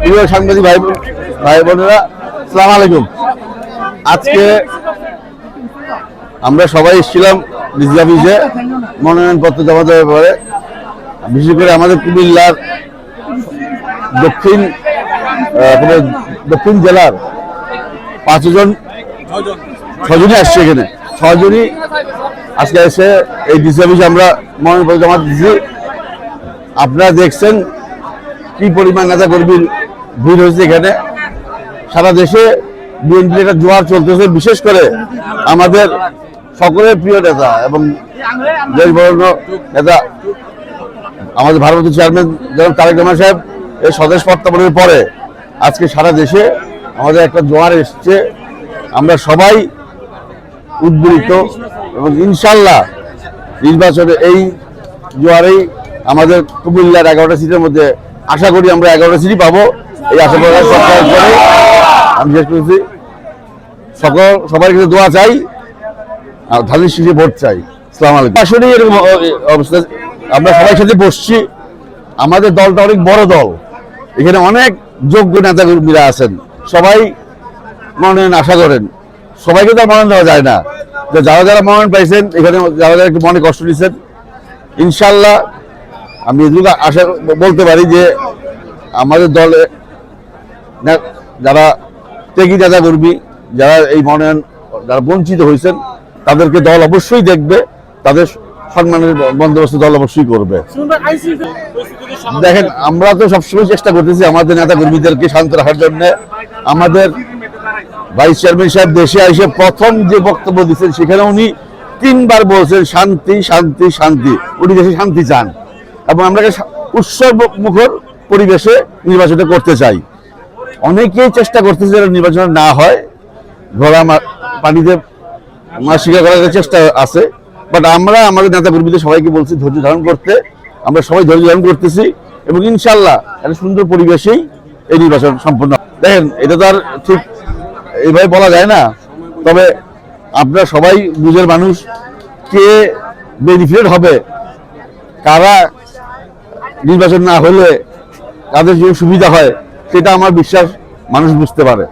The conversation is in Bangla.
প্রিয় সাংবাদিক ভাই বোনেরা, আসসালামু আলাইকুম। আজকে আমরা সবাই এসেছিলাম ডিসি অফিসে মনোনয়নপত্র জমা দেওয়ার ব্যাপারে। বিশেষ করে আমাদের কুমিল্লার দক্ষিণ জেলার 6জনই আসছে এখানে। 6জনই আজকে এসে এই ডিসি অফিসে আমরা মনোনয়নপত্র জমা দিচ্ছি। আপনারা দেখছেন কি পরিমাণ নেতা কর্মীর ভিড় হয়েছে এখানে। সারা দেশে বিএনপির একটা জোয়ার চলতেছে, বিশেষ করে আমাদের সকলের প্রিয় নেতা এবং দেশ বরণ্য নেতা আমাদের ভারতের চেয়ারম্যান জনাব তারেক রহমান সাহেব এই স্বদেশ প্রত্যাবর্তনের পরে আজকে সারা দেশে আমাদের একটা জোয়ার এসছে। আমরা সবাই উদ্বুদ্ধ এবং ইনশাল্লাহ নির্বাচনে এই জোয়ারেই আমাদের কুমিল্লার 11টা সিটের মধ্যে আশা করি আমরা 11টা সিটই পাবো। এই আশা প্রকাশ করে আমি শেষ করেছি। সবাই কিন্তু দোয়া চাই আর ধানের শীষে ভোট চাই। আসসালামু আলাইকুম। আসলে এরকম অবস্থা, আমরা সবাই সাথে বসছি। আমাদের দলটা অনেক বড় দল, এখানে অনেক যোগ্য নেতা কর্মীরা আছেন, সবাই মনোনয়ন আশা করেন। সবাইকে তো মনোনয়ন দেওয়া যায় না। যারা যারা মনোনয়ন পাইছেন, এখানে যারা যারা একটু মনে কষ্ট নিচ্ছেন, ইনশাল্লাহ আমি এগুলো আশা বলতে পারি যে আমাদের দলে যারা ত্যাগী নেতা কর্মী, যারা এই মনোনয়ন যারা বঞ্চিত হয়েছেন, তাদেরকে দল অবশ্যই দেখবে, তাদের সম্মানের বন্দোবস্ত দল অবশ্যই করবে। দেখেন, আমরা তো সবসময় চেষ্টা করতেছি আমাদের নেতা কর্মীদেরকে শান্ত রাখার জন্য। আমাদের ভাইস চেয়ারম্যান সাহেব দেশে এসে প্রথম যে বক্তব্য দিচ্ছেন, সেখানে উনি 3বার বলছেন শান্তি শান্তি শান্তি। উনি দেশে শান্তি চান এবং আমরা উৎসব মুখর পরিবেশে নির্বাচনটা করতে চাই। অনেকেই চেষ্টা করতেছে যেন নির্বাচন না হয়, ঘোড়া পানিতে মাছ শিকার করার চেষ্টা আছে। বাট আমরা আমাদের নেতা কর্মীদের সবাইকে বলছি ধৈর্য ধারণ করতে। আমরা সবাই ধৈর্য ধারণ করতেছি এবং ইনশাল্লাহ একটা সুন্দর পরিবেশেই এই নির্বাচন সম্পন্ন। দেখেন, এটা তো আর ঠিক এইভাবে বলা যায় না, তবে আপনারা সবাই বুঝের মানুষ, কে বেনিফিট হবে, কারা নির্বাচন না হলে কাদের যে সুবিধা হয়, সেটা আমার বিশ্বাস মানুষ বুঝতে পারে।